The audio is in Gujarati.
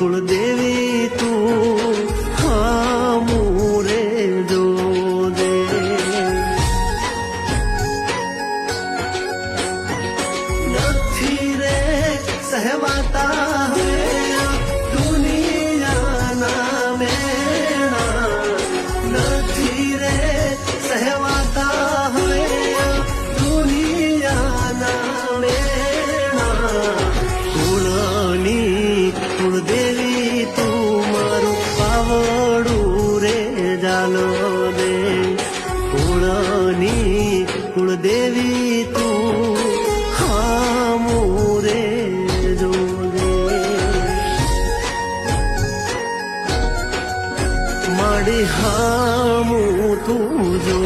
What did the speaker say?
કુળદેવી તું હામું રે જોજે નથી રે સહેવાતા દુનિયાના મેણા નથી રે સહેવાતા દુનિયાના મેણા કુળની કુળદેવી તું મારું પાવડું રે જાલો દે કુળની કુળદેવી તું હામું રે જોજે માડી હામું તું જો